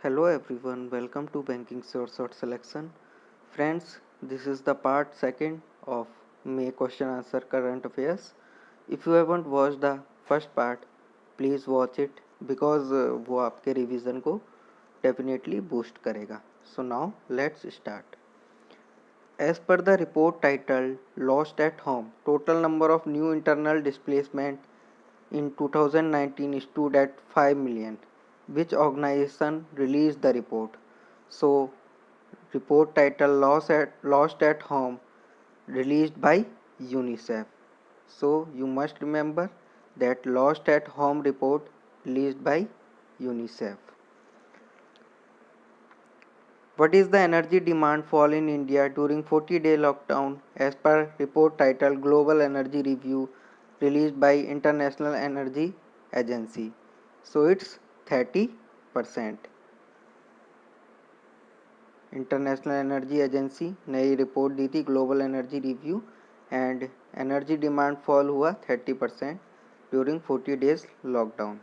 Hello everyone, welcome to Banking Short Selection. Friends, this is the part second of May question answer current affairs. If you haven't watched the first part, please watch it because वो आपके revision को definitely boost करेगा. So now let's start. As per the report titled Lost at Home, total number of new internal displacement in 2019 stood at 5 million. Which organization released the report? So, report title Lost at Home released by UNICEF. So, you must remember that Lost at Home report released by UNICEF. What is the energy demand fall in India during 40-day lockdown as per report titled Global Energy Review released by International Energy Agency? So it's 30%. International energy agency नई report दी थी global energy review and energy demand fall हुआ 30% during 40 days lockdown.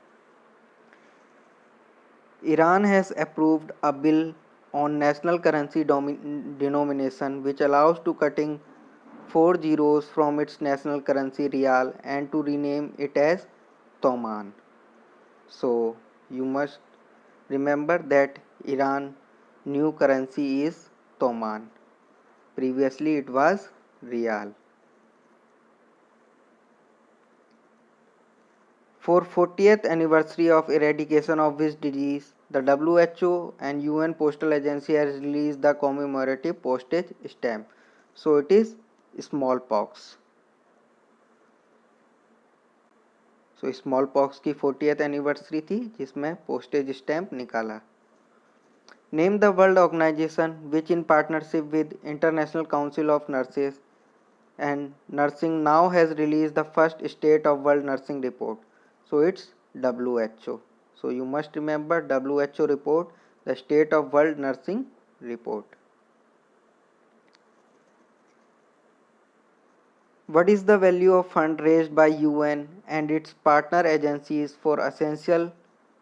Iran has approved a bill on national currency denomination which allows to cutting 4 zeros from its national currency rial and to rename it as Toman. So you must remember that Iran new currency is Toman. Previously it was rial. For 40th anniversary of eradication of this disease, the WHO and UN Postal Agency has released the commemorative postage stamp. So it is smallpox. So smallpox की 40th anniversary थी जिसमें postage stamp निकाला. Name the world organization which in partnership with International Council of Nurses and Nursing now has released the first State of World Nursing report. So it's WHO. So you must remember WHO report, the State of World Nursing report. What is the value of fund raised by UN and its partner agencies for essential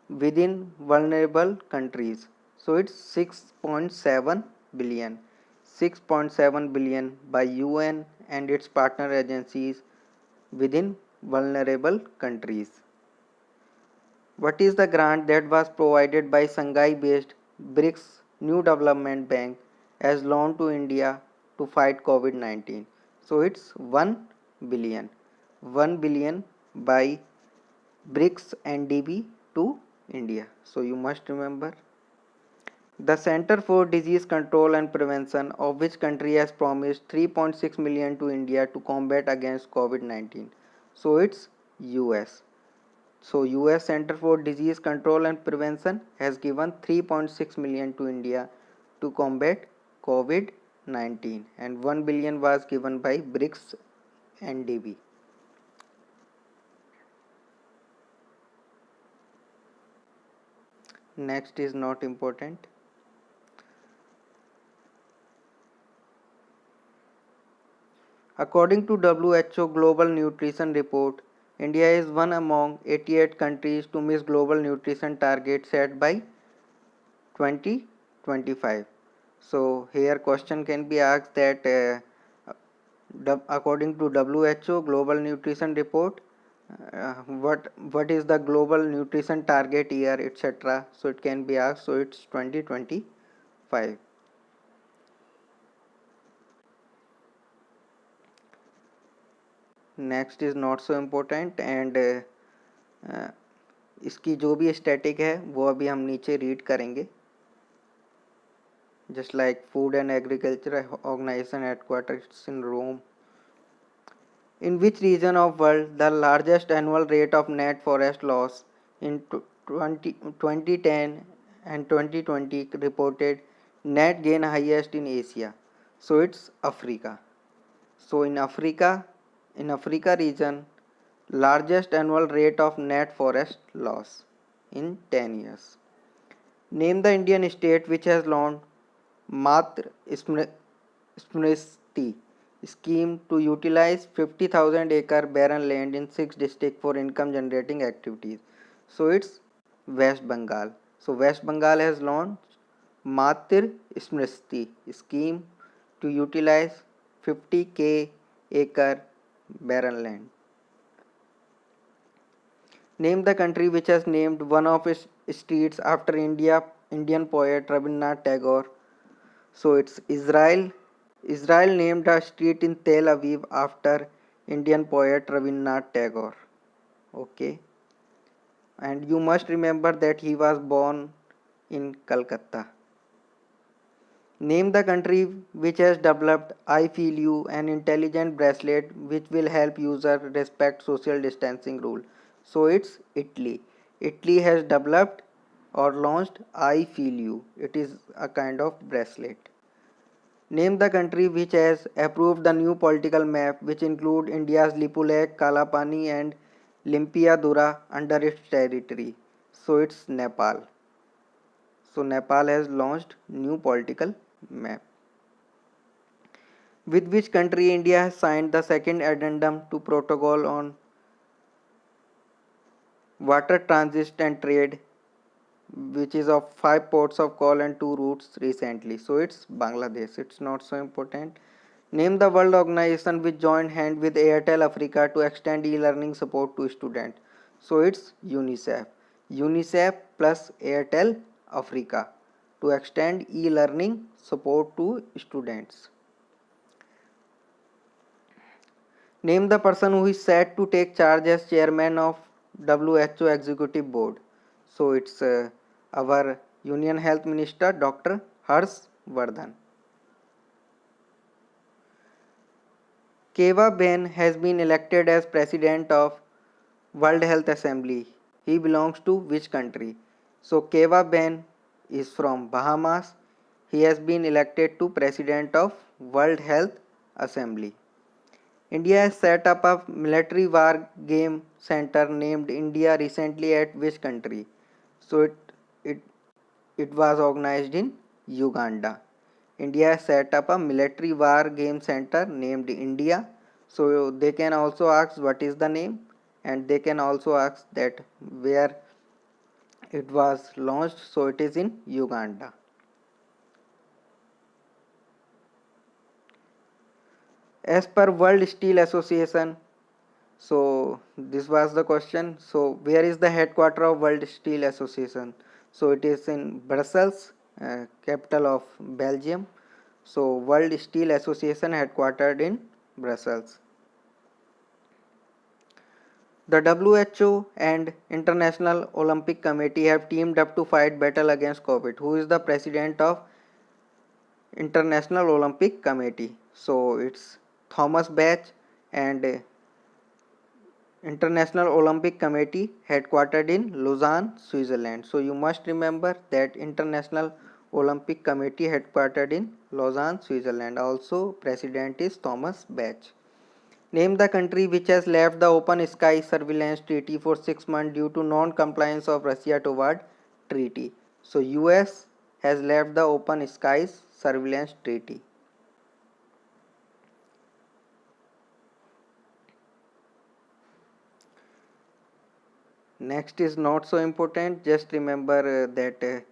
within vulnerable countries? So it's 6.7 billion. 6.7 billion by UN and its partner agencies within vulnerable countries. What is the grant that was provided by Shanghai-based BRICS New Development Bank as loan to India to fight COVID-19? So it's 1 billion. 1 billion by BRICS NDB to India. So you must remember. The Center for Disease Control and Prevention of which country has promised 3.6 million to India to combat against COVID-19? So it's US. So US Center for Disease Control and Prevention has given 3.6 million to India to combat COVID-19 and 1 billion was given by BRICS NDB. Next is not important. According to WHO Global Nutrition Report, India is one among 88 countries to miss global nutrition target set by 2025. So here question can be asked that according to WHO Global Nutrition Report, what is the global nutrition target year, etc. So it can be asked. So it's 2025. Next is not so important and इसकी जो भी static है वो अभी हम नीचे read करेंगे. Just like Food and Agriculture Organization headquarters in Rome. In which region of world the largest annual rate of net forest loss in 2010 and 2020 reported net gain highest in Asia? So it's Africa. So in Africa region, largest annual rate of net forest loss in 10 years. Name the Indian state which has launched Matra Smriti scheme to utilize 50,000 acre barren land in 6 districts for income generating activities. So it's West Bengal. So West Bengal has launched Matir Smriti scheme to utilize 50k acre barren land. Name the country which has named one of its streets after Indian poet Rabindranath Tagore. So it's Israel. Israel named a street in Tel Aviv after Indian poet Rabindranath Tagore. Okay. And you must remember that he was born in Calcutta. Name the country which has developed I Feel You, an intelligent bracelet which will help user respect social distancing rule. So it's Italy. Italy has developed or launched I Feel You. It is a kind of bracelet. Name the country which has approved the new political map which include India's Lipulekh, Kalapani and Limpiadura under its territory. So it's Nepal. So Nepal has launched new political map. With which country India has signed the second addendum to protocol on water transit and trade, which is of 5 ports of call and 2 routes recently. So it's Bangladesh. It's not so important. Name the world organization which joined hand with Airtel Africa to extend e-learning support to students. So it's UNICEF. UNICEF plus Airtel Africa to extend e-learning support to students. Name the person who is set to take charge as chairman of WHO Executive Board. So it's our Union Health Minister Dr. Harsh Vardhan. Keva Ben has been elected as president of World Health Assembly. He belongs to which country? So Keva Ben is from Bahamas. He has been elected to president of World Health Assembly. India has set up a military war game center named India recently at which country? So it it was organized in Uganda. India has set up a military war game center named India. So they can also ask what is the name, and they can also ask that where it was launched. So it is in Uganda. As per World Steel Association, so this was the question. So where is the headquarter of World Steel Association? So it is in Brussels, capital of Belgium. So World Steel Association headquartered in Brussels. The WHO and International Olympic Committee have teamed up to fight battle against COVID. Who is the president of International Olympic Committee? So it's Thomas Bach, and International Olympic Committee headquartered in Lausanne, Switzerland. So you must remember that International Olympic Committee headquartered in Lausanne, Switzerland. Also president is Thomas Bach. Name the country which has left the open sky surveillance treaty for 6 months due to non-compliance of Russia toward treaty. So US has left the open skies surveillance treaty. Next is not so important. Just remember that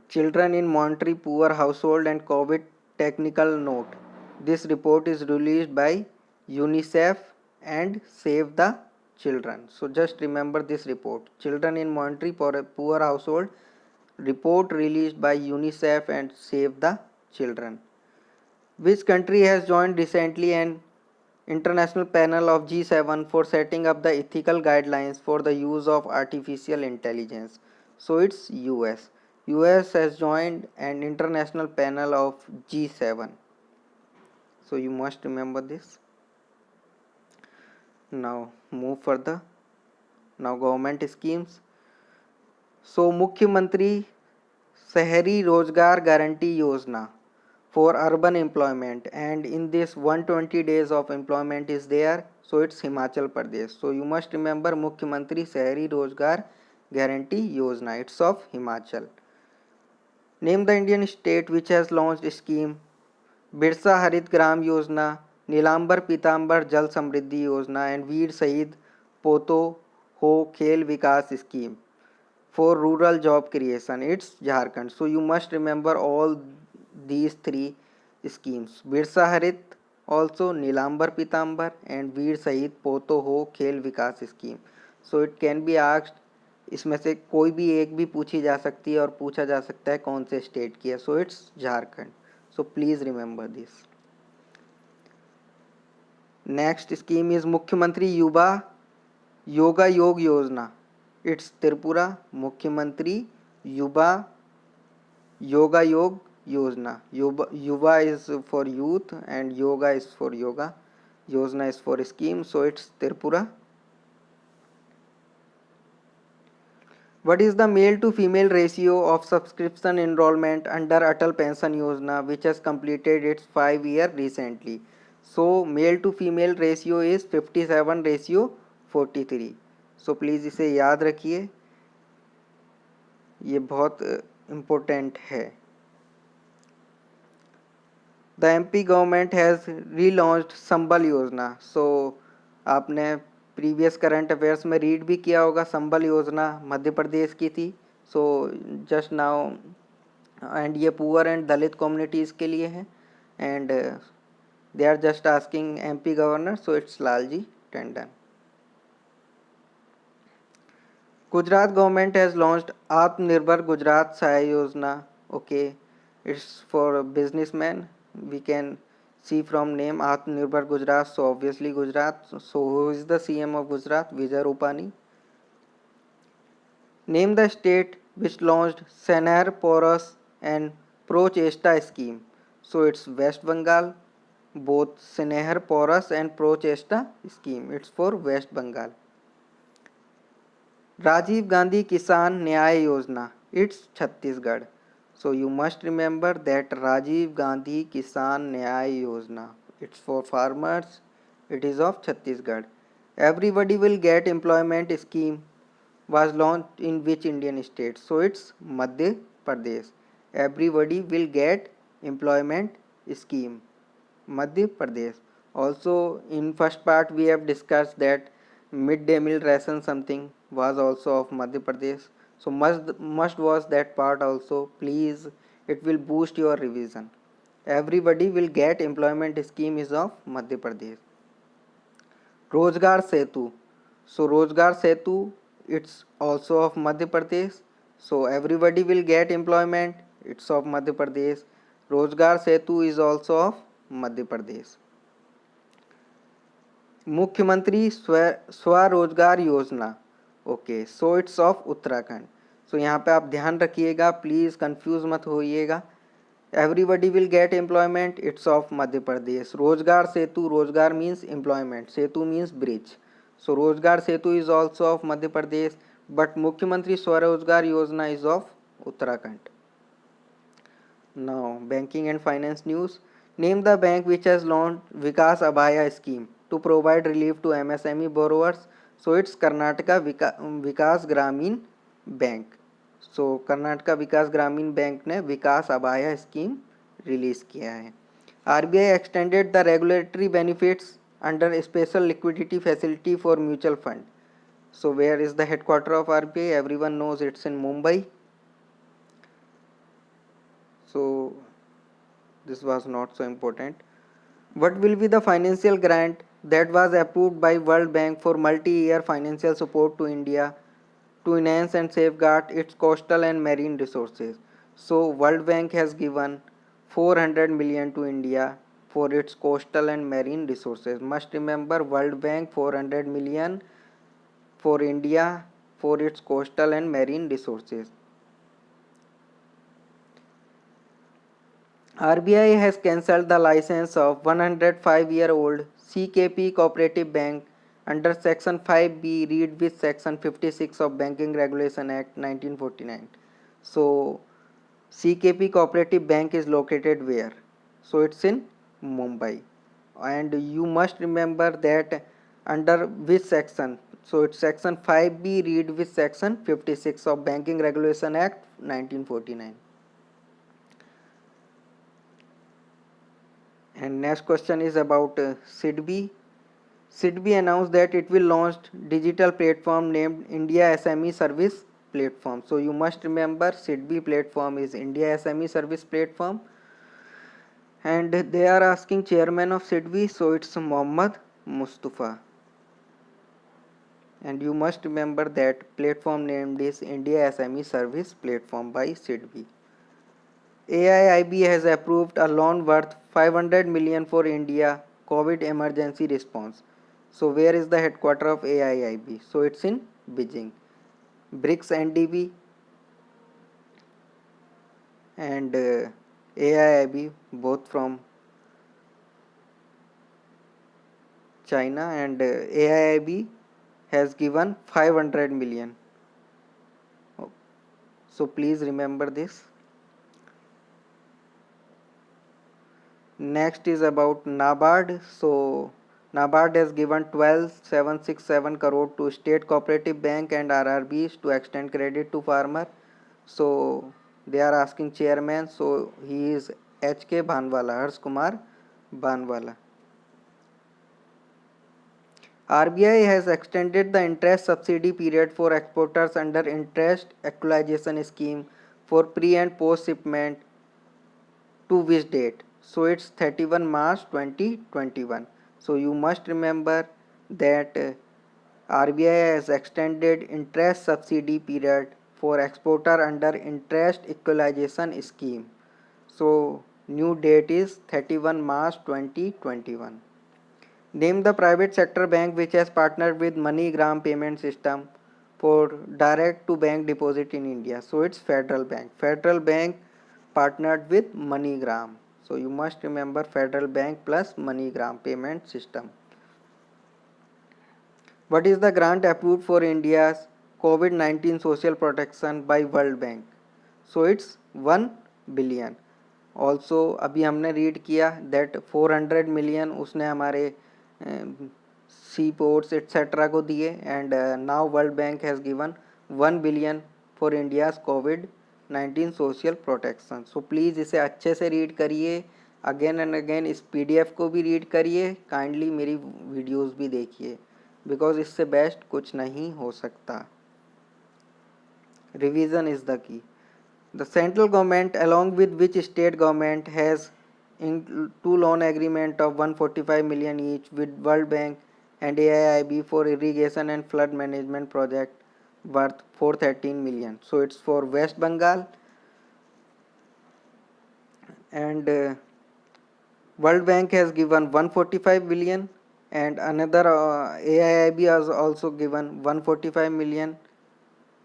children in monetary poor household and COVID technical note. This report is released by UNICEF and Save the Children. So just remember this report. Children in monetary poor household report released by UNICEF and Save the Children. Which country has joined recently an international panel of G7 for setting up the ethical guidelines for the use of artificial intelligence? So it's US. US has joined an international panel of G7. So you must remember this. Now move further. Now government schemes. So Mukhyamantri Shahari Rozgar Guarantee Yojana for urban employment, and in this 120 days of employment is there. So it's Himachal Pradesh. So you must remember Mukhyamantri Shahari Rozgar Guarantee Yojana. It's of Himachal. Name the Indian state which has launched a scheme Birsa Harit Gram Yojana, Nilambar Pitambar Jal Samriddhi Yojana and Veer Shahid Poto Ho Khel Vikas scheme. for rural job creation, it's Jharkhand. So you must remember all these three schemes. Birsa Harit, also Nilambar Pitambar, and Veer Shahid Poto Ho Khel Vikas scheme. So it can be asked, इसमें से कोई भी एक भी पूछी जा सकती है और पूछा जा सकता है कौन से स्टेट की है. So it's Jharkhand. So please remember this. Next scheme is मुख्यमंत्री युवा योगा योग योजना. इट्स त्रिपुरा. मुख्यमंत्री युवा योगा योग योजना. युवा is for youth and yoga is for yoga. Yojana is for scheme, so it's Tripura. What is the male to female ratio of subscription enrollment under Atal Pension Yojana, which has completed its 5 year recently? So male to female ratio is 57:43. So please इसे याद रखिए, ये बहुत important है. The MP government has relaunched संबल योजना. So आपने previous current affairs में read भी किया होगा, संबल योजना मध्य प्रदेश की थी. सो जस्ट नाउ, एंड ये पुअर एंड दलित कम्युनिटीज़ के लिए है, and they are just asking MP governor. So it's Lalji Tandon. Gujarat government has launched Atmanirbhar Gujarat Sahay योजना. Okay, it's for businessmen. We can see from name Atmanirbhar Gujarat, so obviously Gujarat. So who is the CM of Gujarat? Vijay Rupani. Name the state which launched Senar Porous and Pro Chesta scheme. So it's West Bengal. Both Senar Porous and Pro Chesta scheme, it's for West Bengal. Rajiv Gandhi Kisan Nyay Yojana, it's Chhattisgarh. So you must remember that Rajiv Gandhi Kisan Nyay Yojana, it's for farmers, it is of Chhattisgarh. Everybody will get employment scheme was launched in which Indian state? So it's Madhya Pradesh. Everybody will get employment scheme, Madhya Pradesh. Also in first part we have discussed that midday meal ration something was also of Madhya Pradesh. So must was that part also. Please, it will boost your revision. Everybody will get employment scheme is of Madhya Pradesh. Rozgar Setu. So Rozgar Setu, it's also of Madhya Pradesh. So everybody will get employment. It's of Madhya Pradesh. Rozgar Setu is also of Madhya Pradesh. Mukhyamantri Swarojgar Yojana. Okay, so it's of Uttarakhand. So यहाँ पे आप ध्यान रखिएगा, please confuse मत होइएगा. Everybody will get employment, it's of Madhya Pradesh. Rozgar Setu, rozgar means employment, setu means bridge. So Rozgar Setu is also of Madhya Pradesh, but Mukhyamantri Swarojgar Yojana is of Uttarakhand. Now banking and finance news. Name the bank which has launched Vikas Abhaya scheme to provide relief to MSME borrowers. So it's Karnataka विकास ग्रामीण bank. सो कर्नाटका विकास ग्रामीण bank ने विकास Abhaya scheme release किया है. RBI extended the regulatory benefits under special liquidity facility for mutual fund. So where is the headquarter of RBI? Everyone knows it's in Mumbai. So this was not so important. What will be the financial grant that was approved by World Bank for multi-year financial support to India to enhance and safeguard its coastal and marine resources? So World Bank has given 400 million to India for its coastal and marine resources. Must remember, World Bank 400 million for India for its coastal and marine resources. RBI has cancelled the license of 105-year-old CKP Cooperative Bank under Section 5B, read with Section 56 of Banking Regulation Act 1949. So CKP Cooperative Bank is located where? So it's in Mumbai. And you must remember that under which section? So it's Section 5B, read with Section 56 of Banking Regulation Act 1949. And next question is about SIDBI. SIDBI announced that it will launch digital platform named India SME Service platform. So you must remember SIDBI platform is India SME Service Platform, and they are asking chairman of SIDBI, so it's Mohammad Mustafa. And you must remember that platform named is India SME Service Platform by SIDBI. AIIB has approved a loan worth 500 million for India COVID emergency response. So where is the headquarter of AIIB? So it's in Beijing. BRICS NDB and AIIB both from China, and AIIB has given 500 million. So please remember this. Next is about NABARD. So NABARD has given 12,767 crore to State Cooperative Bank and RRBs to extend credit to farmer. So they are asking chairman. So he is HK Bhanwala, Harsh Kumar Bhanwala. RBI has extended the interest subsidy period for exporters under interest equalization scheme for pre and post shipment to which date? So it's 31 March 2021. So you must remember that RBI has extended interest subsidy period for exporter under interest equalization scheme. So new date is 31 March 2021. Name the private sector bank which has partnered with MoneyGram payment system for direct to bank deposit in India. So it's Federal Bank. Federal Bank partnered with MoneyGram. So you must remember Federal Bank plus MoneyGram payment system. What is the grant approved for India's COVID-19 social protection by World Bank? So it's 1 billion. Also अभी हमने read किया that 400 million उसने हमारे सी ports etcetera को दिए, and now world bank has given 1 billion for India's covid social protection. So please इसे अच्छे से रीड करिए, अगेन एंड अगेन इस पीडीएफ को भी रीड करिए, काइंडली मेरी वीडियोस भी देखिए, बिकॉज इससे बेस्ट कुछ नहीं हो सकता. Revision is the key. The central government along with which state government has two loan agreement of 145 million each with World Bank and AIIB for irrigation and flood management project worth 413 million. So it's for West Bengal, and World Bank has given 145 million, and another AIIB has also given 145 million,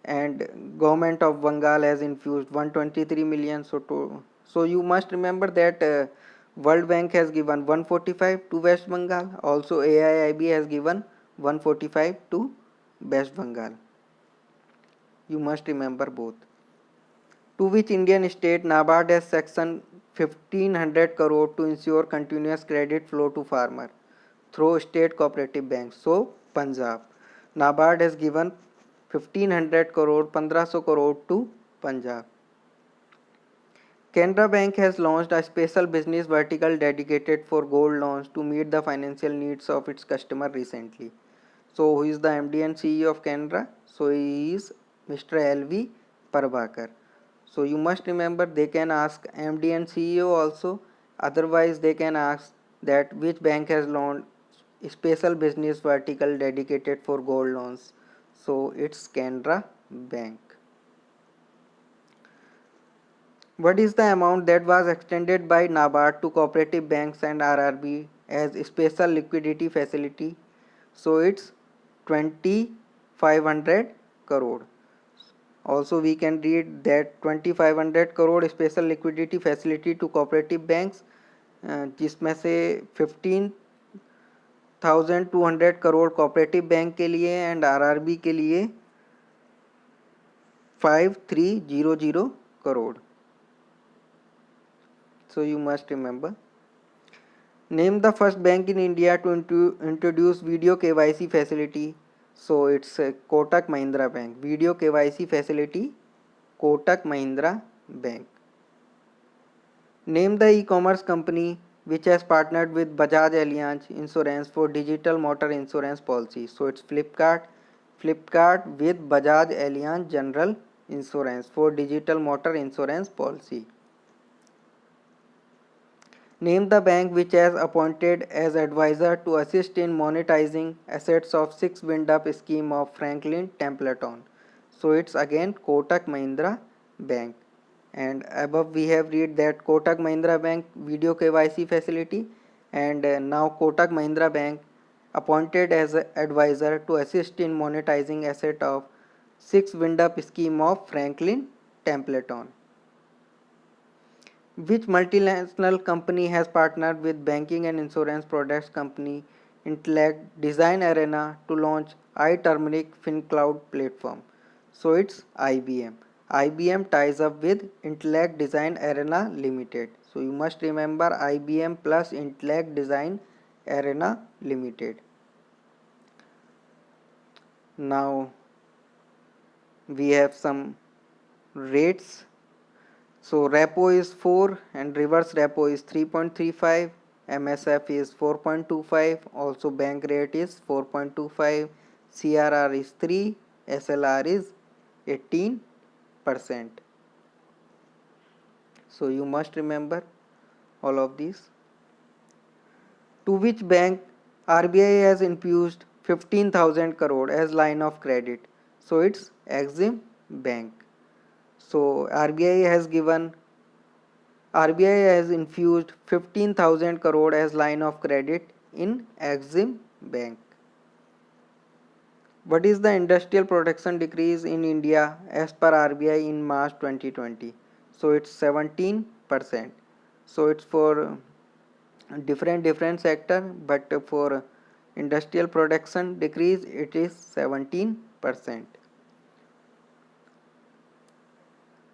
and government of Bengal has infused 123 million. So you must remember that World Bank has given 145 to West Bengal, also AIIB has given 145 to West Bengal. You must remember both. To which Indian state NABARD has sanctioned 1500 crore to ensure continuous credit flow to farmer through state cooperative banks? So Punjab. NABARD has given 1500 crore 1500 crore to Punjab. Canara Bank has launched a special business vertical dedicated for gold loans to meet the financial needs of its customer recently. So who is the MD and CEO of Canara? So he is Mr. LV Prabhakar. So you must remember they can ask MD and CEO also, otherwise they can ask that which bank has launched special business vertical dedicated for gold loans. So it's Canara Bank. What is the amount that was extended by NABARD to cooperative banks and RRB as special liquidity facility? So it's 2500 crore. Also we can read that 2500 crore special liquidity facility to cooperative banks, जिसमें से 15,200 crore cooperative bank के लिए and RRB के लिए 5300 crore. So you must remember. Name the first bank in India to introduce video KYC facility. So it's Kotak Mahindra Bank. Video KYC facility, Kotak Mahindra Bank. Name the e-commerce company which has partnered with Bajaj Allianz Insurance for digital motor insurance policy. So it's Flipkart. Flipkart with Bajaj Allianz General Insurance for digital motor insurance policy. Name the bank which has appointed as advisor to assist in monetizing assets of 6 wind up scheme of Franklin Templeton. So it's again Kotak Mahindra Bank. And above we have read that Kotak Mahindra Bank video KYC facility, and now Kotak Mahindra Bank appointed as advisor to assist in monetizing asset of 6 wind up scheme of Franklin Templeton. Which multinational company has partnered with banking and insurance products company Intellect Design Arena to launch iTurmeric FinCloud platform? So it's IBM. IBM ties up with Intellect Design Arena Limited. So you must remember IBM plus Intellect Design Arena Limited. Now we have some rates. So repo is 4 and reverse repo is 3.35, MSF is 4.25, also bank rate is 4.25, CRR is 3, SLR is 18%. So you must remember all of these. To which bank RBI has infused 15,000 crore as line of credit? So it's Exim Bank. So RBI has infused 15,000 crore as line of credit in Exim Bank. What is the industrial production decrease in India as per RBI in March 2020? So it's 17%. So it's for different sector, but for industrial production decrease it is 17%.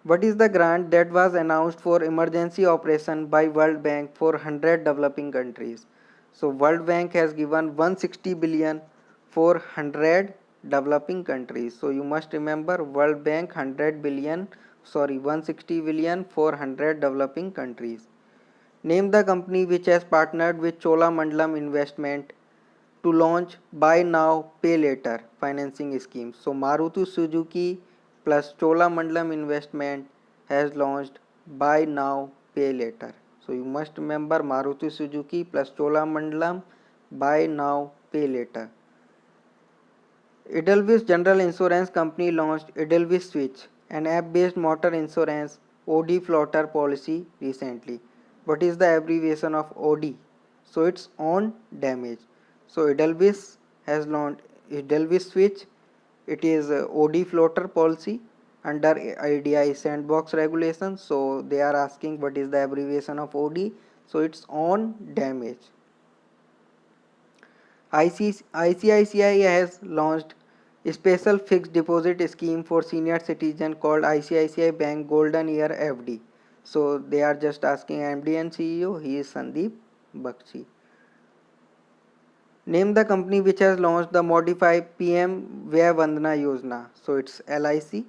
What is the grant that was announced for emergency operation by World Bank for 100 developing countries? So World Bank has given 160 billion for 100 developing countries. So you must remember World Bank 160 billion for 100 developing countries. Name the company which has partnered with Cholamandalam Investment to launch buy now pay later financing scheme. So Maruti Suzuki plus Cholamandalam Investment has launched buy now pay later. So you must remember Maruti Suzuki plus Cholamandalam buy now pay later. Edelweiss General Insurance Company launched Edelweiss Switch, an app-based motor insurance OD floater policy recently. What is the abbreviation of OD? So it's on damage. So Edelweiss has launched Edelweiss Switch. It is a OD floater policy under IDI sandbox regulations. So they are asking what is the abbreviation of OD. So it's on damage. ICICI has launched a special fixed deposit scheme for senior citizen called ICICI Bank Golden Year FD. So they are just asking MD and CEO. He is Sandeep Bakshi. Name the company which has launched the modified PM Vay Vandana Yojana. So it's LIC,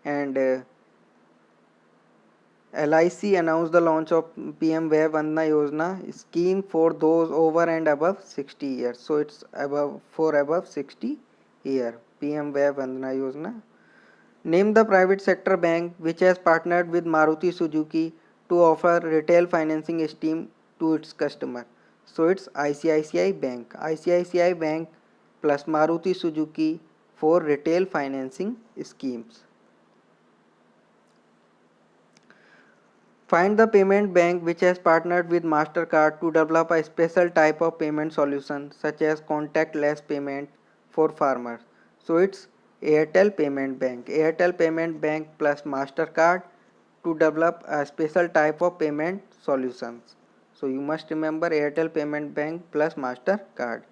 and LIC announced the launch of PM Vay Vandana Yojana scheme for those over and above 60 years. So it's above 60 year. PM Vay Vandana Yojana. Name the private sector bank which has partnered with Maruti Suzuki to offer retail financing scheme to its customer. So it's ICICI Bank. ICICI Bank plus Maruti Suzuki for retail financing schemes. Find the payment bank which has partnered with MasterCard to develop a special type of payment solution such as contactless payment for farmers. So it's Airtel Payment Bank. Airtel Payment Bank plus MasterCard to develop a special type of payment solutions. So you must remember Airtel Payment Bank plus MasterCard.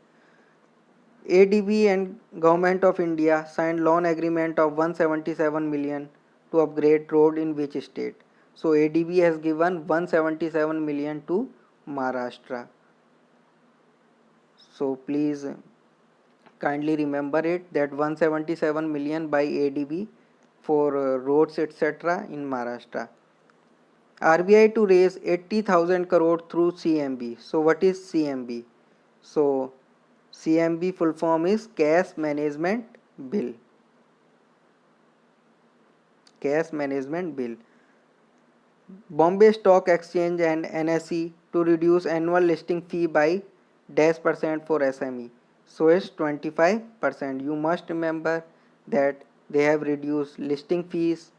ADB and Government of India signed loan agreement of 177 million to upgrade road in which state? So ADB has given 177 million to Maharashtra. So please kindly remember it that 177 million by ADB for roads etc. in Maharashtra. RBI to raise 80,000 crore through CMB. So what is CMB? So CMB full form is Cash Management bill. Cash management bill. Bombay Stock Exchange and NSE to reduce annual listing fee by dash percent for SME. So it's 25%. You must remember that they have reduced listing fees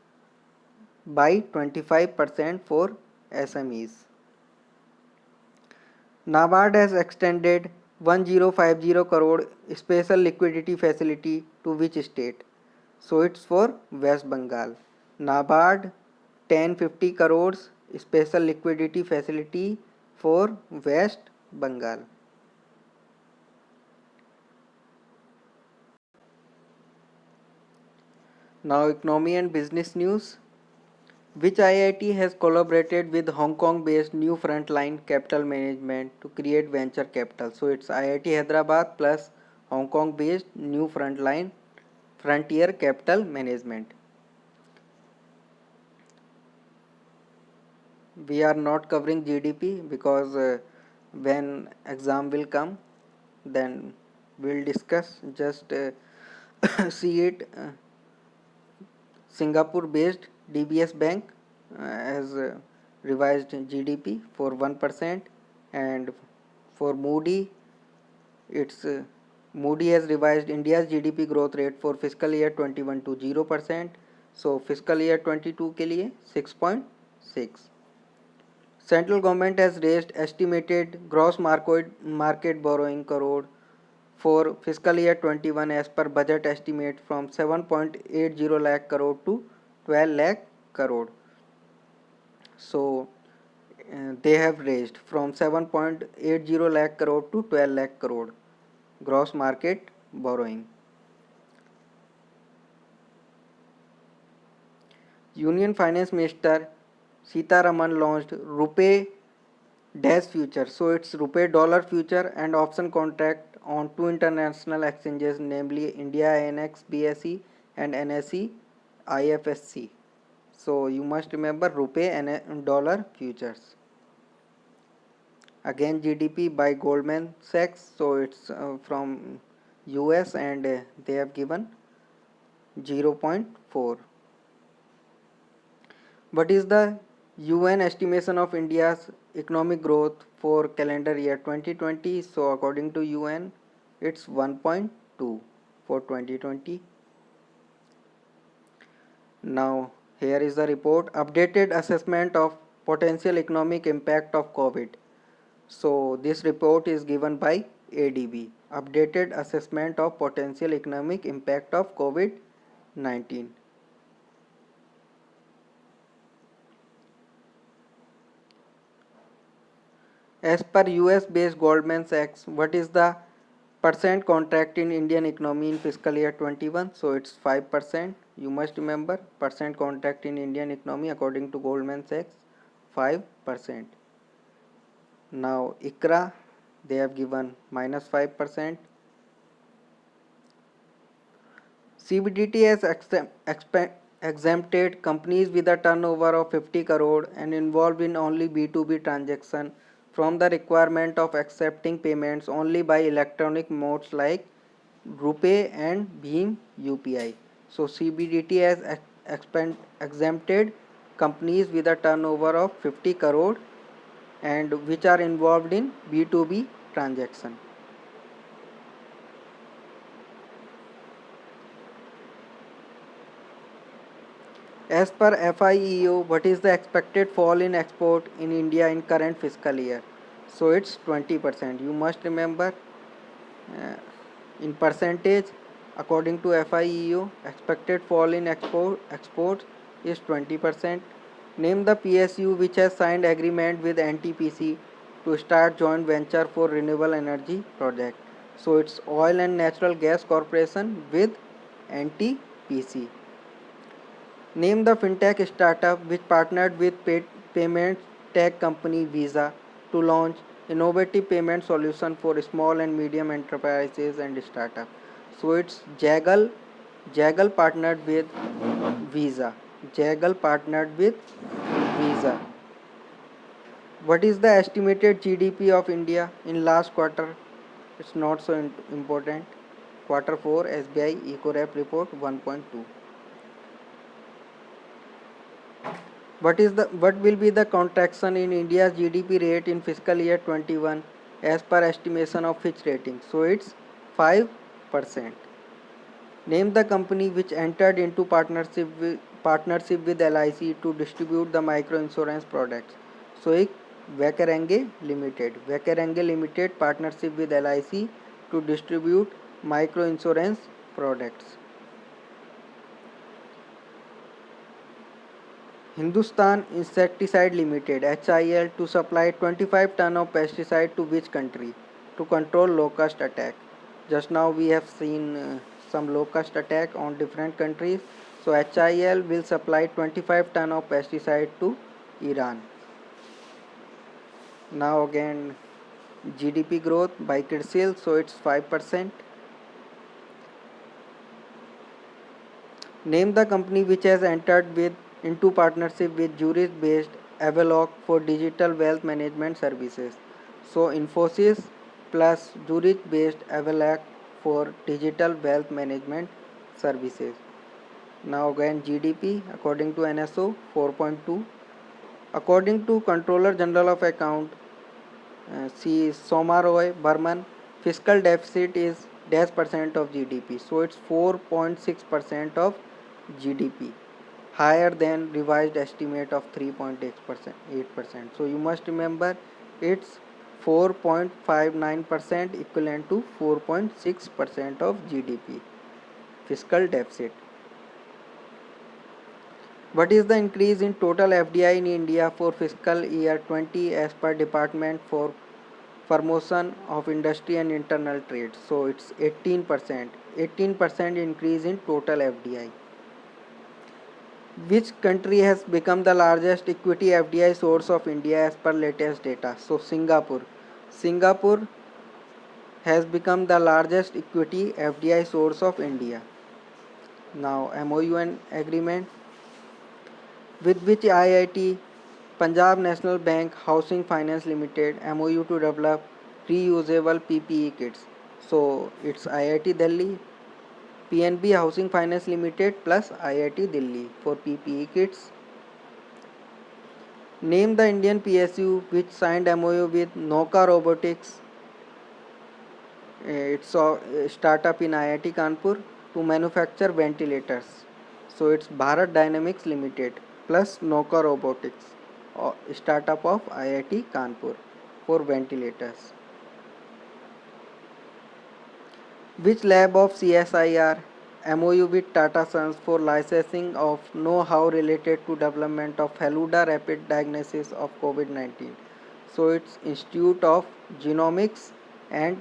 by 25% for SMEs. NABARD has extended 1050 crore special liquidity facility to which state? So it's for West Bengal. NABARD 1050 crores special liquidity facility for West Bengal. Now economy and business news. Which IIT has collaborated with Hong Kong based New Frontline Capital Management to create venture capital? So it's IIT Hyderabad plus Hong Kong based New Frontline Frontier Capital Management. We are not covering GDP because when exam will come then we'll discuss. Just see it. Singapore based DBS Bank has revised GDP for 1%, and for Moody it's Moody has revised India's GDP growth rate for fiscal year 21 to 0%. So fiscal year 22 के लिए 6.6. Central government has raised estimated gross market borrowing crore for fiscal year 21 as per budget estimate from 7.80 lakh crore to 12 lakh crore. So they have raised from 7.80 lakh crore to 12 lakh crore gross market borrowing. Union Finance Minister Sitaraman launched Rupee Dash future. So it's Rupee dollar future and option contract on two international exchanges, namely India INX BSE and NSE IFSC. So you must remember Rupee and dollar futures. Again GDP by Goldman Sachs. So it's from US and they have given 0.4. What is the UN estimation of India's economic growth for calendar year 2020? So according to UN, it's 1.2 for 2020. Now here is the report, updated assessment of potential economic impact of COVID. So this report is given by ADB, updated assessment of potential economic impact of COVID-19. As per US based Goldman Sachs, what is the percent contract in Indian economy in fiscal year 21? So it's 5%. You must remember percent contract in Indian economy according to Goldman Sachs, 5%. Now ICRA, they have given minus 5%. CBDT has exempted companies with a turnover of 50 crore and involved in only B2B transaction from the requirement of accepting payments only by electronic modes like RuPay and Bheem UPI. So CBDT has exempted companies with a turnover of 50 crore and which are involved in B2B transaction. As per FIEO, what is the expected fall in export in India in current fiscal year? So it's 20%. You must remember uh, in percentage according to FIEO, expected fall in exports is 20%. Name the PSU which has signed agreement with NTPC to start joint venture for renewable energy project. So it's Oil and Natural Gas Corporation with NTPC. Name the fintech startup which partnered with payment tech company Visa to launch innovative payment solution for small and medium enterprises and startups. So it's Jaggle. Jaggle partnered with Visa. Jaggle partnered with Visa. What is the estimated GDP of India in last quarter? It's not so important. quarter 4 SBI Ecorep report 1.2. What will be the contraction in India's GDP rate in fiscal year 21 as per estimation of Fitch Ratings? So it's 5%. Name the company which entered into partnership with LIC to distribute the micro insurance products. So एक Vakarange Limited. Vakarange Limited partnership with LIC to distribute micro insurance products. Hindustan Insecticide Limited HIL to supply 25 ton of pesticide to which country to control locust attack? Just now we have seen some locust attack on different countries. So HIL will supply 25 ton of pesticide to Iran. Now again GDP growth by CRISIL, so it's 5%. Name the company which has entered into partnership with Zurich-based Avaloq for digital wealth management services. So Infosys plus Zurich-based Avaloq for digital wealth management services. Now again GDP according to NSO 4.2. According to Controller General of Account, C. Soma Roy Burman, fiscal deficit is dash percent of GDP. So it's 4.6% of GDP, higher than revised estimate of 3.8%. So you must remember it's 4.59% equivalent to 4.6% of GDP fiscal deficit. What is the increase in total FDI in India for fiscal year 20 as per Department for Promotion of Industry and Internal Trade? So it's 18%. 18% increase in total FDI. Which country has become the largest equity FDI source of India as per latest data? So Singapore. Singapore has become the largest equity FDI source of India. Now MOU and agreement with which IIT Punjab National Bank Housing Finance Limited MOU to develop reusable PPE kits. So it's IIT Delhi, PNB Housing Finance Limited plus IIT Delhi for PPE kits. Name the Indian PSU which signed MOU with Noka Robotics. It's a startup in IIT Kanpur to manufacture ventilators. So it's Bharat Dynamics Limited plus Noka Robotics, startup of IIT Kanpur for ventilators. Which lab of CSIR MOU with Tata Sons for licensing of know-how related to development of Feluda rapid diagnosis of COVID-19? So it's Institute of Genomics and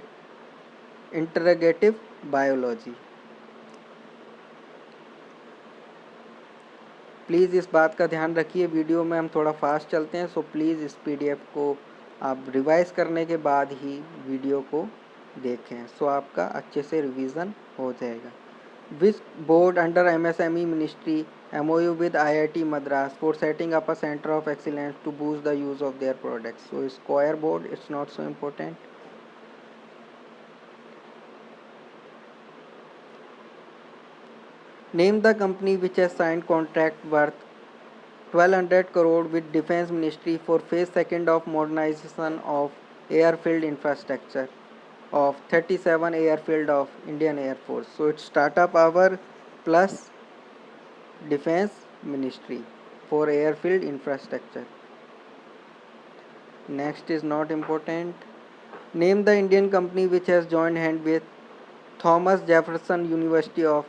Integrative Biology. Please इस बात का ध्यान रखिए, video में हम थोड़ा fast चलते हैं, सो प्लीज़ इस PDF को आप रिवाइज करने के बाद ही वीडियो को देखें, सो आपका अच्छे से रिवीजन हो जाएगा. Which board under MSME ministry MOU with IIT Madras for setting up a center of excellence to boost the use of their products? So Square board, it's not so important. Name the company which has signed contract worth 1200 crore with Defence Ministry for phase 2 of modernization of airfield infrastructure of 37 airfield of Indian Air Force. So it's Tata Power plus Defence Ministry for airfield infrastructure. Next is not important. Name the Indian company which has joined hand with Thomas Jefferson University of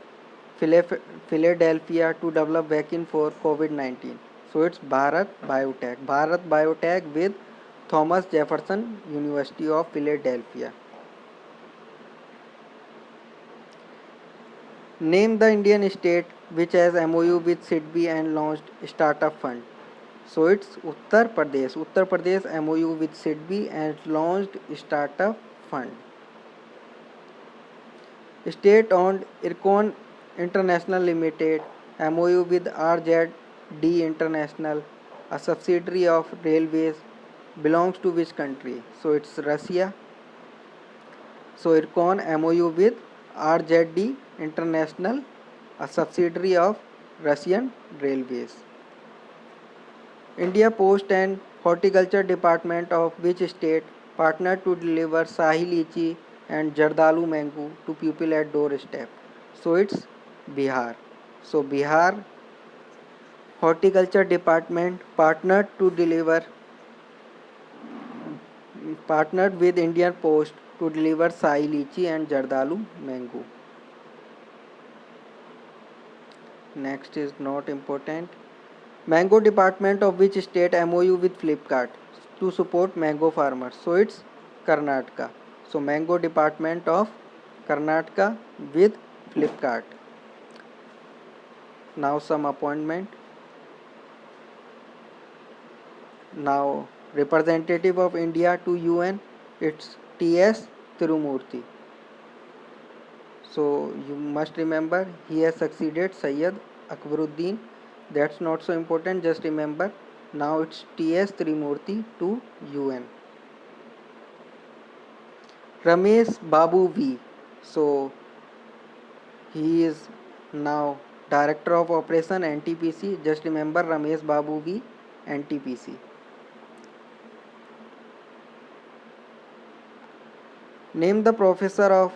Philadelphia to develop vaccine for COVID-19. So it's Bharat Biotech. Bharat Biotech with Thomas Jefferson University of Philadelphia. Name the Indian state which has MOU with SIDBI and launched startup fund. So it's Uttar Pradesh. Uttar Pradesh MOU with SIDBI and launched startup fund. State-owned Ircon International Limited MOU with RZD International, a subsidiary of Railways, belongs to which country? So it's Russia. So Ircon MOU with RZD International, a subsidiary of Russian Railways. India Post and Horticulture Department of which state partnered to deliver Shahi Lychee and Jardalu mango to people at doorstep? So it's Bihar. So Bihar Horticulture Department partnered with Indian Post to deliver Shahi Lychee and Jardalu mango. Next is not important. Mango department of which state MOU with Flipkart to support mango farmers? So it's Karnataka. So mango department of Karnataka with Flipkart. Now some appointment. Now representative of India to UN, it's T.S. Tirumurti. So you must remember he has succeeded Syed Akbaruddin. That's not so important, just remember. Now it's T.S. Tirumurti to UN. Ramesh Babu V. So he is now Director of Operation NTPC. Just remember Ramesh Babu V, NTPC. Name the professor of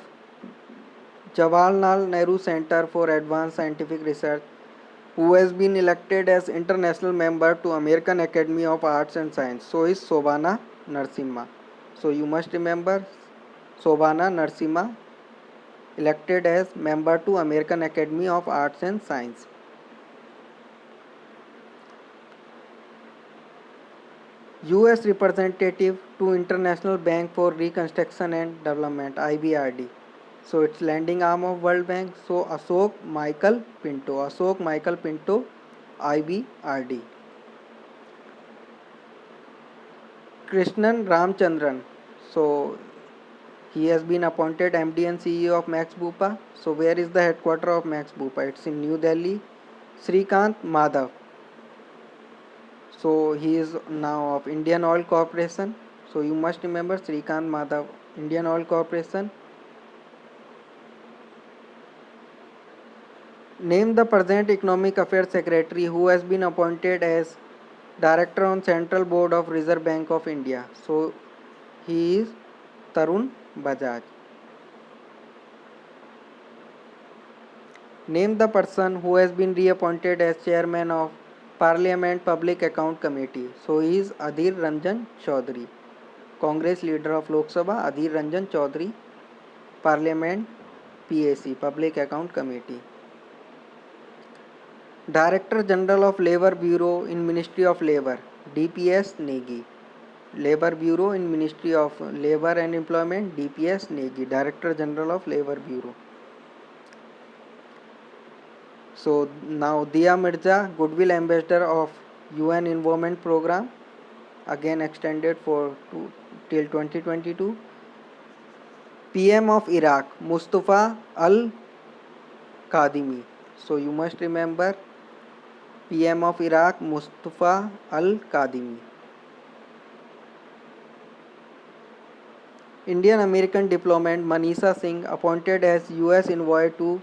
Jawaharlal Nehru Center for Advanced Scientific Research who has been elected as international member to American Academy of Arts and Science. So is Sobhana Narasimha. So you must remember Sobhana Narasimha elected as member to American Academy of Arts and Science. US representative to International Bank for Reconstruction and Development IBRD. So it's lending arm of World Bank. So Ashok Michael Pinto IBRD. Krishnan Ramchandran. So he has been appointed MD and CEO of Max Bupa. So where is the headquarter of Max Bupa? It's in New Delhi. Srikanth Madhav. So he is now of Indian Oil Corporation. So you must remember Srikanth Madhav, Indian Oil Corporation. Name the present Economic Affairs Secretary who has been appointed as Director on Central Board of Reserve Bank of India. So he is Tarun Bajaj. Name the person who has been reappointed as Chairman of Parliament Public Account Committee. So he is Adhir Ranjan Chaudhary. Congress leader of Lok Sabha Adhir Ranjan Chaudhary. Parliament PAC Public Account Committee. Director General of Labour Bureau in Ministry of Labour DPS Negi. Labour Bureau in Ministry of Labour and Employment DPS Negi. Director General of Labour Bureau. So now Dia Mirza, Goodwill Ambassador of UN Environment Program, again extended till 2022. PM of Iraq, Mustafa Al-Kadhimi. So you must remember PM of Iraq, Mustafa Al-Kadhimi. Indian American diplomat Manisha Singh appointed as US envoy to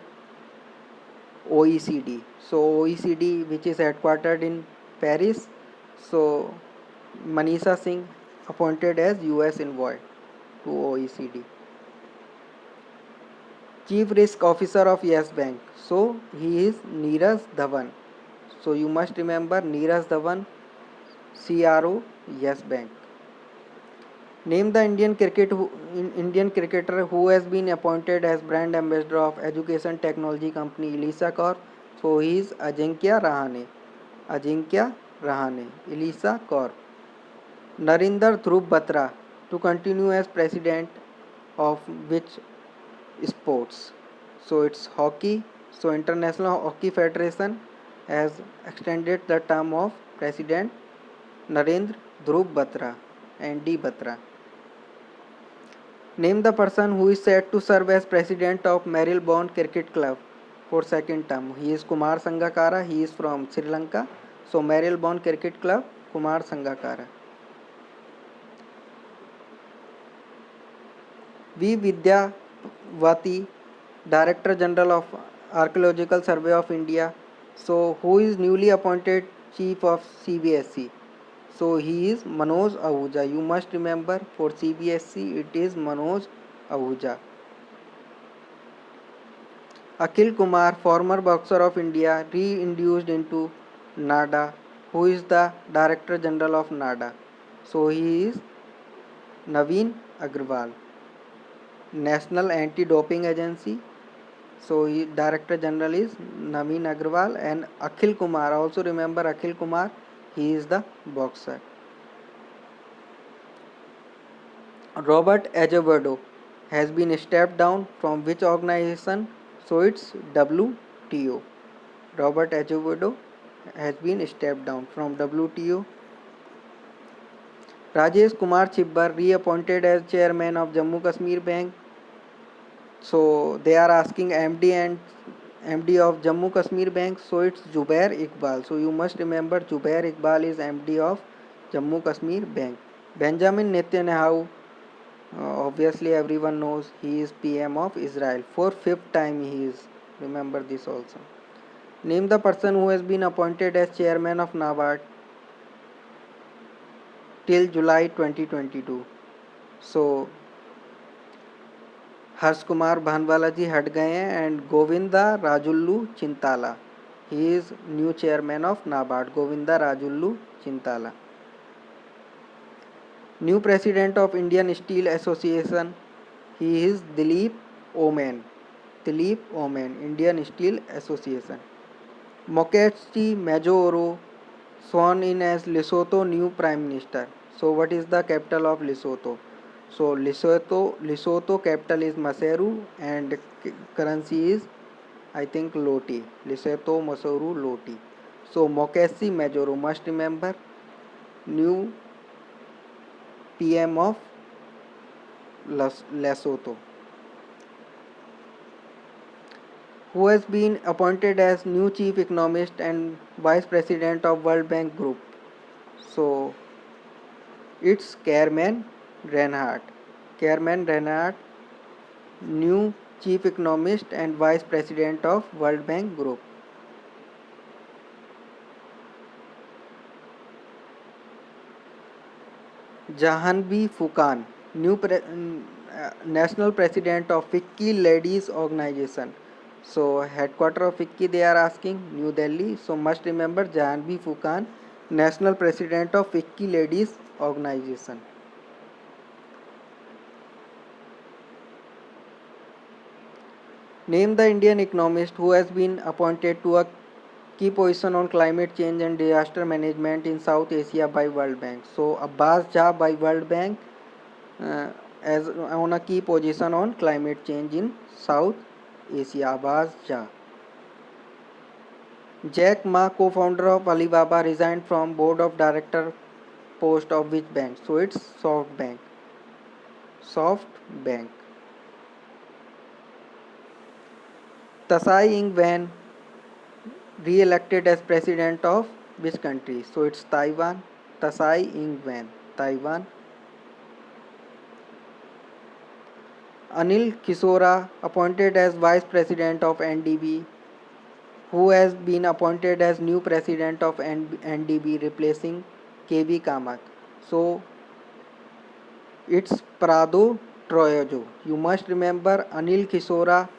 OECD. So OECD, which is headquartered in Paris. So Manisha Singh appointed as US envoy to OECD. Chief Risk Officer of Yes Bank. So he is Neeraj Dhawan. So you must remember Neeraj Dhawan, CRO Yes Bank. Name the Indian cricketer who has been appointed as brand ambassador of education technology company Elisa Corp. So he is Ajinkya Rahane, Elisa Corp. Narinder Dhruv Batra to continue as president of which sports? So it's hockey. So International Hockey Federation has extended the term of President Narendra Dhruv Batra and D. Batra. Name the person who is set to serve as president of Marylebone Cricket Club for second term. He is Kumar Sangakkara. He is from Sri Lanka. So Marylebone Cricket Club, Kumar Sangakkara. V. Vidyavati Director General of Archaeological Survey of India. So who is newly appointed Chief of CBSE? So he is Manoj Ahuja. You must remember for CBSE it is Manoj Ahuja. Akhil Kumar, former boxer of India, reintroduced into NADA. Who is the Director General of NADA? So he is Naveen Agrawal. National Anti-Doping Agency. So he, Director General is Naveen Agrawal, and Akhil Kumar. Also remember Akhil Kumar. He is the boxer. Robert Azevedo has been stepped down from which organization? So it's WTO. Robert Azevedo has been stepped down from WTO. Rajesh Kumar Chibbar reappointed as chairman of Jammu Kashmir Bank. So they are asking MD and MD of Jammu Kashmir Bank. So it's Zubair Iqbal. So you must remember Zubair Iqbal is MD of Jammu Kashmir Bank. Benjamin Netanyahu, obviously everyone knows he is PM of Israel. For fifth time he is. Remember this also. Name the person who has been appointed as chairman of NABARD till July 2022. So Harsh Kumar Bhanwala ji हट गए हैं and Govinda Rajulu Chintala he is new chairman of NABARD. Govinda Rajulu Chintala. New president of Indian steel association he is Dilip Oommen. Dilip Oommen, Indian steel association. Moeketsi Majoro sworn in as Lesotho new prime minister. So what is the capital of Lesotho? So Lesotho capital is Maseru and currency is I think Loti. Lesotho Maseru Loti. So Mokesi Majoro must remember new PM of Lesotho. Who has been appointed as new chief economist and vice president of World Bank Group? So it's Kerman Reinhardt. Kerman Reinhardt, new chief economist and vice president of World Bank Group. Jahanvi Fukan, national president of FICCI Ladies Organization. So headquarter of FICCI they are asking New Delhi. So must remember Jahanvi Fukan, national president of FICCI Ladies Organization. Name the Indian economist who has been appointed to a key position on climate change and disaster management in South Asia by World Bank. So Abbas Jha by World Bank as on a key position on climate change in South Asia. Abbas Jha. Jack Ma, co-founder of Alibaba, resigned from board of director post of which bank? So it's SoftBank. SoftBank. Tsai Ing-wen re-elected as president of which country? So it's Taiwan. Tsai Ing-wen, Taiwan. Anil Kisora appointed as vice president of NDB. Who has been appointed as new president of NDB replacing KB Kamath? So it's Prado Troyojo. You must remember Anil Kisora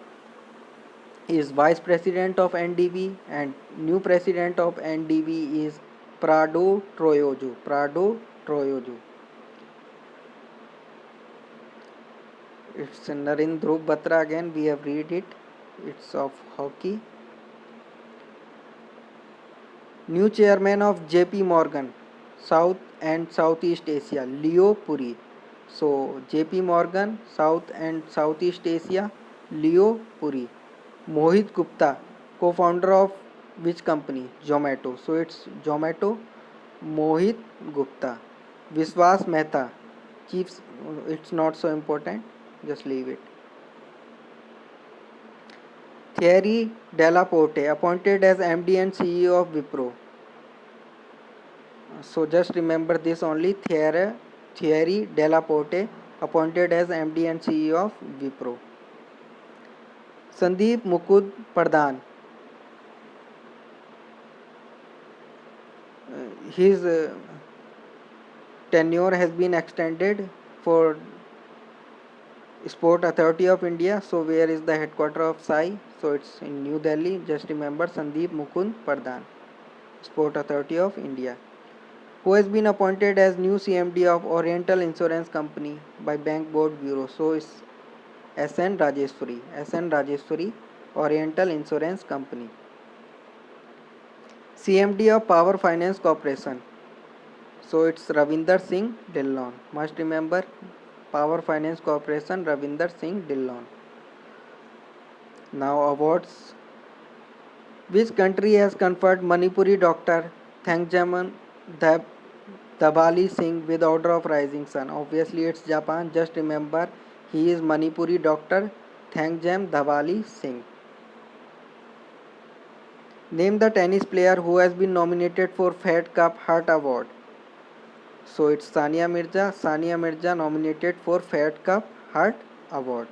is vice president of NDB and new president of NDB is Prado Troyojo. Prado Troyojo. It's Narendra Dhruv Batra again. We have read it. It's of hockey. New chairman of JP Morgan, South and Southeast Asia, Leo Puri. So JP Morgan, South and Southeast Asia, Leo Puri. Mohit Gupta, co-founder of which company? Zomato. So it's Zomato. Mohit Gupta. Vishwas Mehta, chief. It's not so important. Just leave it. Thierry Delaporte, appointed as MD and CEO of Wipro. So just remember this only. Thierry Delaporte, appointed as MD and CEO of Wipro. Sandeep Mukund Pradhan. His tenure has been extended for Sport Authority of India. So where is the headquarter of SAI? So it's in New Delhi. Just remember Sandeep Mukund Pradhan, Sport Authority of India, who has been appointed as new CMD of Oriental Insurance Company by Bank Board Bureau. So it's SN Rajeshwari. SN Rajeshwari, Oriental Insurance Company. CMD of Power Finance Corporation. So it's Ravinder Singh Dillon. Must remember Power Finance Corporation, Ravinder Singh Dillon. Now awards. Which country has conferred Manipuri doctor Thangjaman Dabali Singh with Order of Rising Sun? Obviously it's Japan. Just remember he is Manipuri doctor Thangjam Dabali Singh. Name the tennis player who has been nominated for Fed Cup Heart Award. So it's Sania Mirza. Sania Mirza nominated for Fed Cup Heart Award.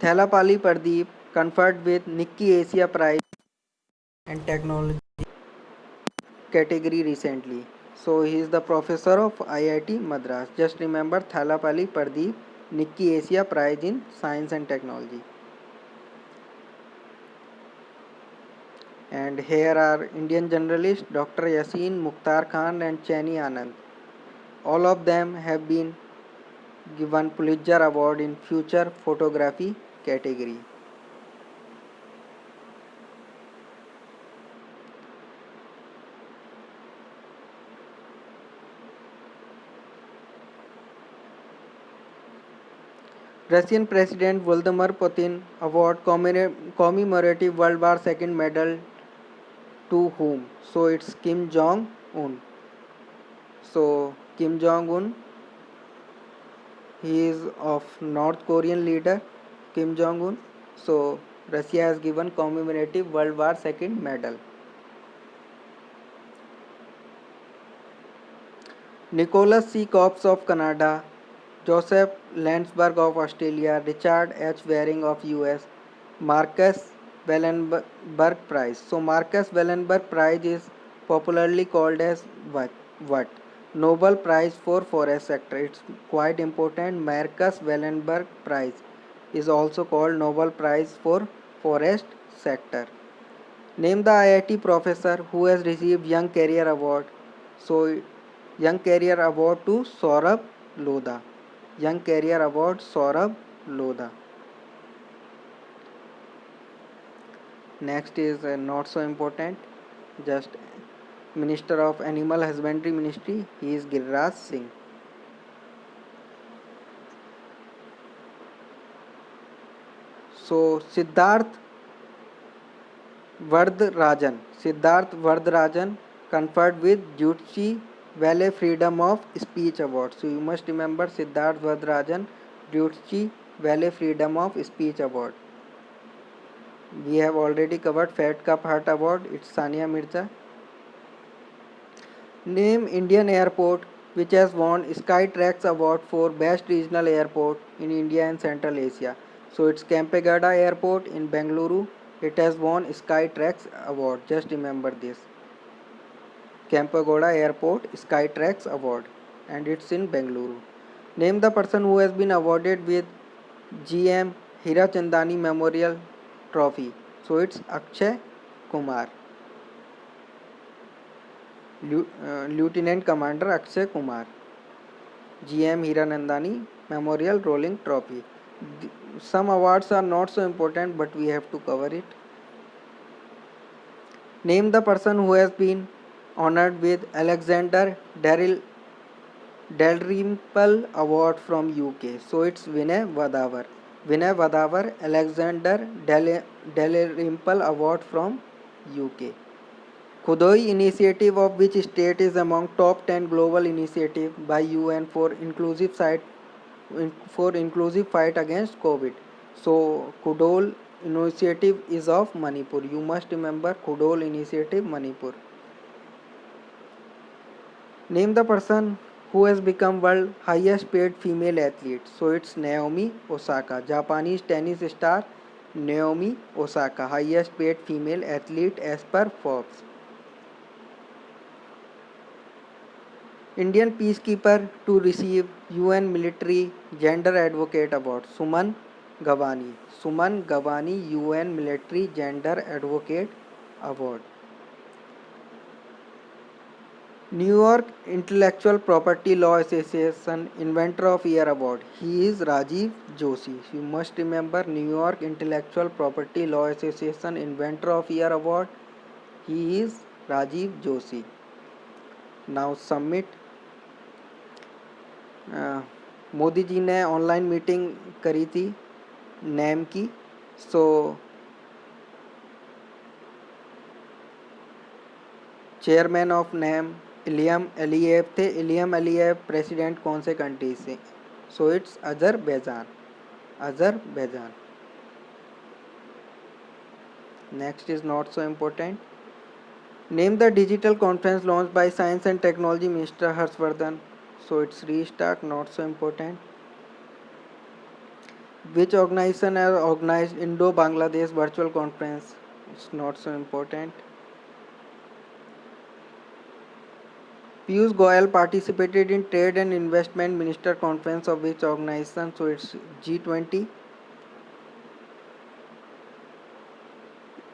Thalapally Pradeep conferred with Nikki Asia Prize and Technology category recently. So he is the professor of IIT Madras. Just remember Thalapally Pradeep, Nikki Asia Prize in Science and Technology. And here are Indian journalists Dr. Yasin Mukhtar Khan and Cheni Anand. All of them have been given Pulitzer Award in Future Photography category. Russian President Vladimir Putin award commemorative World War II medal to whom? So it's Kim Jong Un. So Kim Jong Un, he is of North Korean leader Kim Jong Un. So Russia has given commemorative World War II medal. Nicholas C. Cops of Canada, Joseph Landsberg of Australia, Richard H. Waring of US, Marcus Wallenberg Prize. So Marcus Wallenberg Prize is popularly called as what? What? Nobel Prize for Forest Sector. It's quite important. Marcus Wallenberg Prize is also called Nobel Prize for Forest Sector. Name the IIT professor who has received Young Career Award. So Young Career Award to Saurabh Lodha. Young Career Award Saurabh Lodha. Next is not so important. Just Minister of Animal Husbandry Ministry. He is Giriraj Singh. So Siddharth Vardarajan conferred with Juche Valley Freedom of Speech Award. So you must remember Siddharth Vardarajan, Juche Valley Freedom of Speech Award. We have already covered Fed Cup Heart Award. It's Sania Mirza. Name Indian airport which has won Skytrax Award for Best Regional Airport in India and Central Asia. So it's Kempegowda Airport in Bengaluru. It has won Skytrax Award. Just remember this. Kempegowda Airport Skytrax Award, and it's in Bengaluru. Name the person who has been awarded with GM Hirachandani Memorial Trophy. So it's Akshay Kumar. Lieutenant Commander Akshay Kumar. GM Hiranandani Memorial Rolling Trophy. Some awards are not so important, but we have to cover it. Name the person who has been honored with Alexander Dalrymple Award from UK. So it's Vinay Vadavar. Vinay Vadavar Alexander Dalrymple Award from UK. Kudoi initiative of which state is among top 10 global initiative by UN for inclusive fight against COVID. So Kudol initiative is of Manipur. You must remember Kudol initiative Manipur. Name the person who has become world highest paid female athlete. So it's Naomi Osaka, Japanese tennis star Naomi Osaka, highest paid female athlete as per Forbes. Indian peacekeeper to receive UN Military Gender Advocate Award, Suman Gavani. Suman Gavani UN Military Gender Advocate Award. New York Intellectual Property Law Association Inventor of Year Award. He is Rajiv Joshi. You must remember New York Intellectual Property Law Association Inventor of Year Award. He is Rajiv Joshi. Now submit. Modi ji ने online meeting करी थी NAM की. So chairman of NAM Ilham Aliyev थे. Ilham Aliyev president कौन से country से? So it's Azerbaijan. Azerbaijan. Next is not so important. Name the digital conference launch by science and technology minister Harsh Vardhan. So it's restart. Not so important. Which organization has organized Indo-Bangladesh virtual conference? It's not so important. Piyush Goyal participated in Trade and Investment Minister Conference of which organization? So it's G20.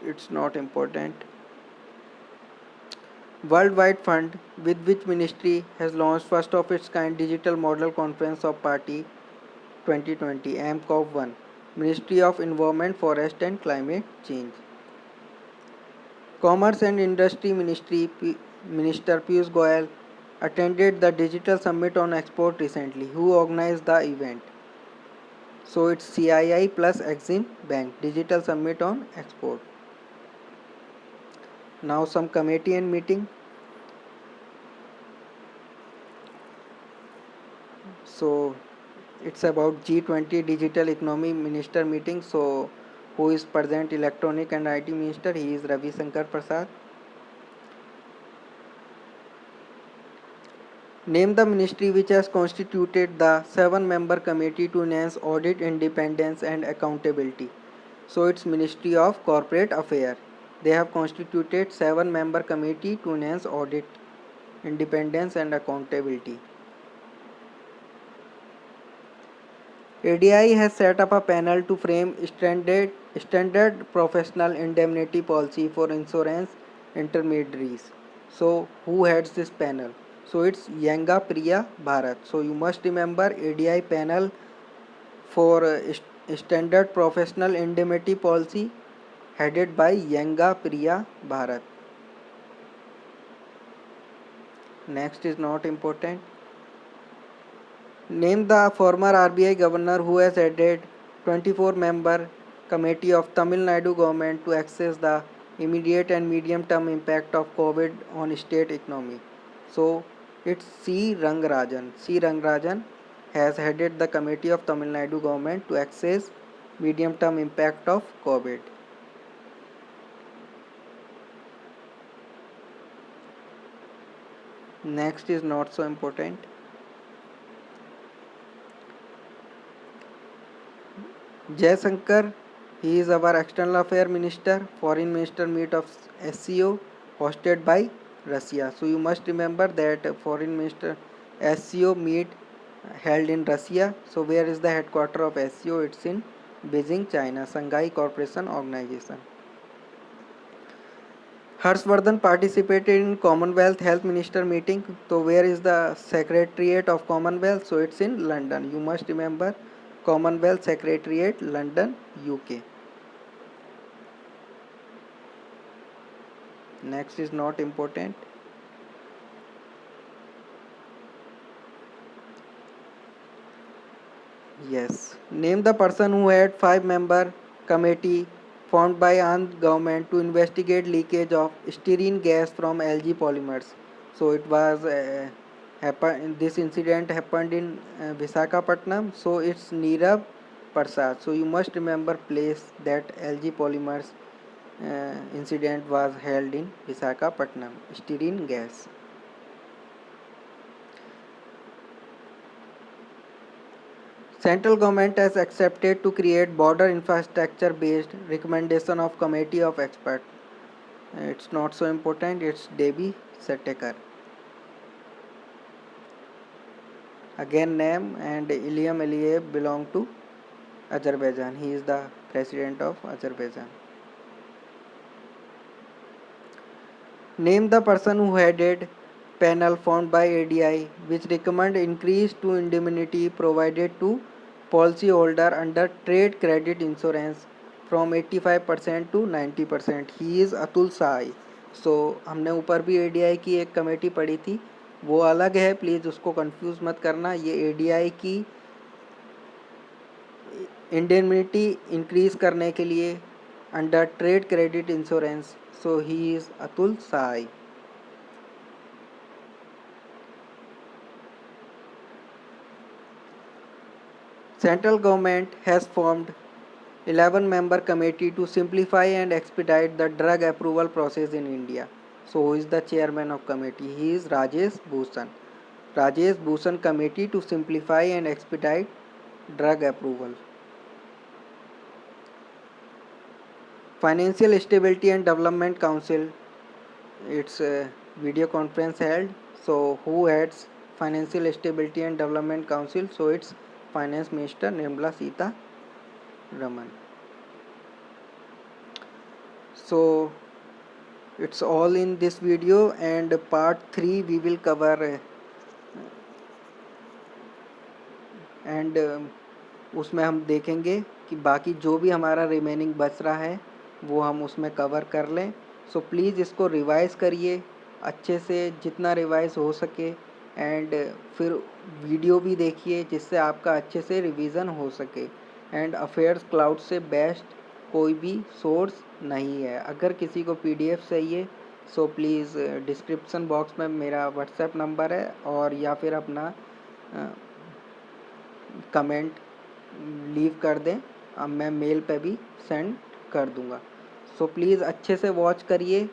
It's not important. Worldwide Fund with which ministry has launched first of its kind digital model conference of party 2020 AMCOP1. Ministry of Environment, Forest and Climate Change. Commerce and Industry Minister Piyush Goyal attended the Digital Summit on Export recently. Who organized the event? So it's CII plus Exim Bank. Digital Summit on Export. Now some committee and meeting. So it's about G20 Digital Economy Minister meeting. So who is present? Electronic and IT Minister. He is Ravi Shankar Prasad. Name the ministry which has constituted the 7-member committee to enhance audit independence and accountability. So it's Ministry of Corporate Affairs. They have constituted 7-member committee to enhance audit independence and accountability. ADI has set up a panel to frame standard professional indemnity policy for insurance intermediaries. So who heads this panel? So it's Yanga Priya Bharat. So you must remember ADI panel for standard professional indemnity policy headed by Yanga Priya Bharat. Next is not important. Name the former RBI governor who has headed 24-member committee of Tamil Nadu government to assess the immediate and medium-term impact of COVID on state economy. So it's C. Rangarajan. C. Rangarajan has headed the committee of Tamil Nadu government to assess medium-term impact of COVID. Next is not so important. Jaishankar, he is our external affairs minister. Foreign minister meet of SCO hosted by Russia. So you must remember that foreign minister SCO meet held in Russia. So where is the headquarter of SCO? It's in Beijing, China, Shanghai Cooperation Organization. Harshvardhan participated in Commonwealth Health Minister meeting. So where is the Secretariat of Commonwealth? So it's in London. You must remember Commonwealth Secretariat, London, UK. Next is not important. Yes. Name the person who had 5-member committee formed by Andhra government to investigate leakage of styrene gas from LG Polymers. So it was this incident happened in Visakhapatnam. So it's Nirav Prasad. So you must remember place that LG Polymers incident was held in Visakhapatnam. Styrene gas. Central government has accepted to create border infrastructure based recommendation of committee of expert. It's not so important. It's Debbie Setekar. Again name, and Ilham Aliyev belong to Azerbaijan. He is the president of Azerbaijan. Name the person who headed panel formed by ADI which recommend increase to indemnity provided to policyholder under trade credit insurance from 85% to 90%. He is Atul Sai. So हमने ऊपर भी ADI की एक committee पढ़ी थी, वो अलग है, प्लीज़ उसको कंफ्यूज मत करना. ये ADI की इंडेमनिटी इंक्रीज करने के लिए under trade credit insurance. So he is Atul Sai. Central government has formed 11-member committee to simplify and expedite the drug approval process in India. So who is the chairman of committee? He is Rajesh Bhushan. Rajesh Bhushan committee to simplify and expedite drug approval. Financial Stability and Development Council, it's a video conference held. So who heads Financial Stability and Development Council? So it's Finance Minister Nirmala Sitharaman. So it's all in this video, and part 3 we will cover, and उसमें हम देखेंगे कि बाकी जो भी हमारा remaining बच रहा है वो हम उसमें कवर कर लें. सो प्लीज़ इसको रिवाइज़ करिए अच्छे से, जितना रिवाइज़ हो सके, एंड फिर वीडियो भी देखिए जिससे आपका अच्छे से रिवीजन हो सके. एंड अफेयर्स क्लाउड से बेस्ट कोई भी सोर्स नहीं है. अगर किसी को PDF चाहिए सो प्लीज़ डिस्क्रिप्शन बॉक्स में मेरा व्हाट्सएप नंबर है, और या फिर अपना कमेंट लीव कर दें, अब मैं मेल पे भी सेंड कर दूंगा. सो प्लीज़ अच्छे से वॉच करिए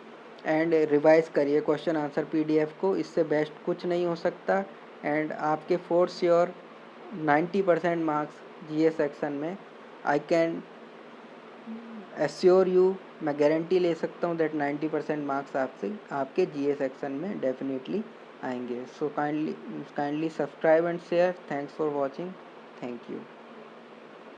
एंड रिवाइज करिए क्वेश्चन आंसर PDF को. इससे बेस्ट कुछ नहीं हो सकता. एंड आपके for sure 90% marks GS section में, आई कैन एश्योर यू, मैं गारंटी ले सकता हूँ दैट 90% मार्क्स आपसे आपके GS सेक्शन में डेफिनेटली आएंगे. So kindly subscribe and share. Thanks for watching. Thank you.